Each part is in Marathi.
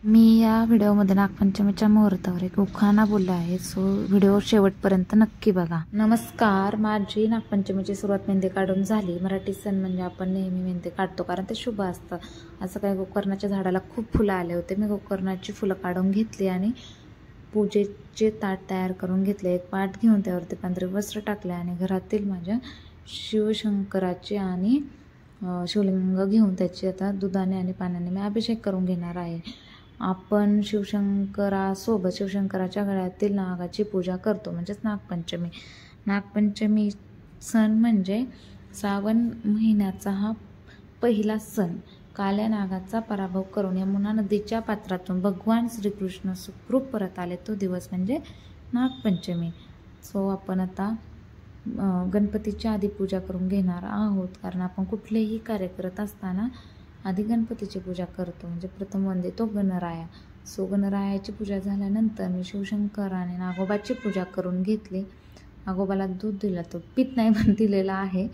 मी या व्हिडिओमध्ये नागपंचमीच्या मुहूर्तावर एक उखाणा बोलला आहे, सो व्हिडिओ शेवटपर्यंत नक्की बघा। नमस्कार। माझी नागपंचमीची सुरुवात मेहंदी काढून झाली। मराठी सण म्हणजे आपण नेहमी मेहंदी काढतो कारण ते शुभ असतं। असं काय गोकर्णाच्या झाडाला खूप फुलं आले होते। मी गोकर्णाची फुलं काढून घेतली आणि पूजेचे ताट तयार करून घेतले। एक पाट घेऊन त्यावरती पांढरे वस्त्र टाकले आणि घरातील माझ्या शिवशंकराचे आणि शिवलिंग घेऊन त्याची आता दुधाने आणि पाण्याने मी अभिषेक करून घेणार आहे। आपण शिवशंकरासोबत शिवशंकराच्या गळ्यातील नागाची पूजा करतो, म्हणजेच नागपंचमी। नागपंचमी सण म्हणजे श्रावण महिन्याचा हा पहिला सण। काल्या नागाचा पराभव करून यमुना नदीच्या पात्रातून भगवान श्रीकृष्ण सुखरूप परत आले, तो दिवस म्हणजे नागपंचमी। सो आपण आता गणपतीची आधी पूजा करून घेणार आहोत, कारण आपण कुठलेही कार्य करत असताना आधी गणपतीची पूजा करतो, म्हणजे प्रथम वंदितो गणराया। सो गणरायाची पूजा झाल्यानंतर मी शिवशंकर आणि नागोबाची पूजा करून घेतली। नागोबाला दूध दिलं, तो पीत नाही पण दिलेला आहे,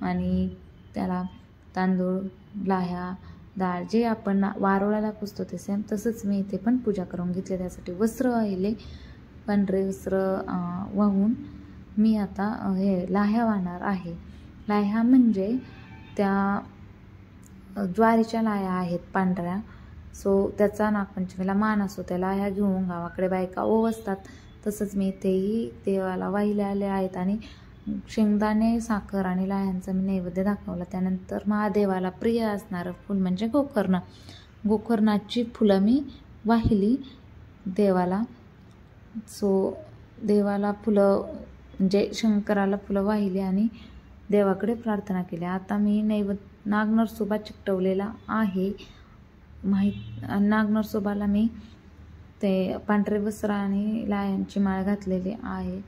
आणि त्याला तांदूळ, लाह्या, डाळ जे आपण वारोळ्याला पुजतो ते सेम तसंच मी इथे पण पूजा करून घेतली। त्यासाठी वस्त्र वाहिले, पांढरे वस्त्र वाहून मी आता हे लाह्या वाहणार आहे। लाह्या म्हणजे त्या ज्वारीच्या लाह्या आहेत पांढऱ्या, सो त्याचा नागपंचमीला मान असतो। त्या लाह्या घेऊन गावाकडे बायका ओवसतात, तसंच मी इथेही देवाला वाहिलेले आहेत आणि शेंगदाणे, साखर आणि लाह्यांचा मी नैवेद्य दाखवला। त्यानंतर महादेवाला प्रिय असणारं फूल म्हणजे गोकर्ण, गोकर्णाची फुलं मी वाहिली देवाला। सो देवाला फुलं म्हणजे शंकराला फुलं वाहिली आणि देवाकडे प्रार्थना केली। आता मी नागनरसोबा चिकटवलेला आहे। नागनरसोबाला मी ते पांढरे वस्त्र आणि लाह्यांची माळ घातलेली आहे।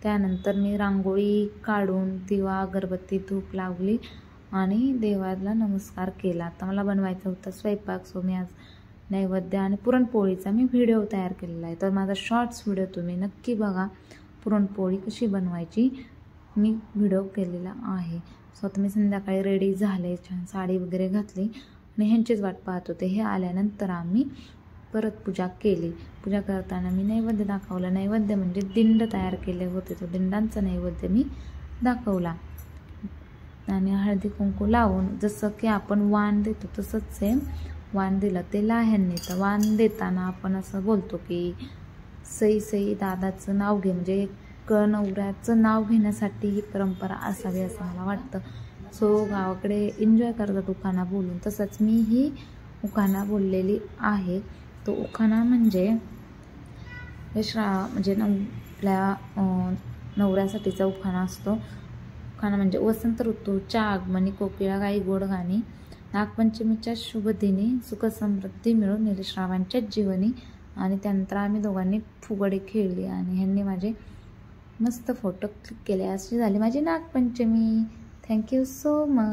त्यानंतर मी रांगोळी काढून दिवा, अगरबत्ती, धूप लावली आणि देवाला नमस्कार केला। आता मला बनवायचा होता स्वयंपाक, सो मी आज नैवेद्य आणि पुरणपोळीचा मी व्हिडिओ तयार केलेला आहे, तर माझा शॉर्ट्स व्हिडिओ तुम्ही नक्की बघा। पुरणपोळी कशी बनवायची मी व्हिडिओ केलेला आहे। सो आता मी संध्याकाळी रेडी झाले, छान साडी वगैरे घातली आणि ह्यांचीच वाट पाहत होते। हे आल्यानंतर आम्ही परत पूजा केली। पूजा करताना मी नैवेद्य दाखवला। नैवेद्य म्हणजे दिंड तयार केले होते, तो दिंडांचा नैवेद्य मी दाखवला आणि हळदी कुंकू लावून जसं की आपण वाण देतो तसंच सेम वाण दिलं ते लाह्यांनी। तर वाण देताना आपण असं बोलतो की सई सई दादाचं नाव घे, म्हणजे एक नवऱ्याचं नाव घेण्यासाठी ही परंपरा असावी असं मला वाटतं। सो गावाकडे एन्जॉय करतात उखाणा बोलून, तसंच मी ही उखाणा बोललेली आहे। तो उखाणा म्हणजे म्हणजे आपल्या नवऱ्यासाठीचा उखाणा असतो। उखाणा म्हणजे वसंत ऋतूच्या आगमनी कोकिळा गाई गोड गाणी, नागपंचमीच्या शुभ दिनी सुख समृद्धी मिळून येईल श्रावांच्या जीवनी। आणि त्यानंतर आम्ही दोघांनी फुगडी खेळली आणि ह्यांनी माझे मस्त फोटो क्लिक केले। अशी झाली माझी नागपंचमी। Thank you so much.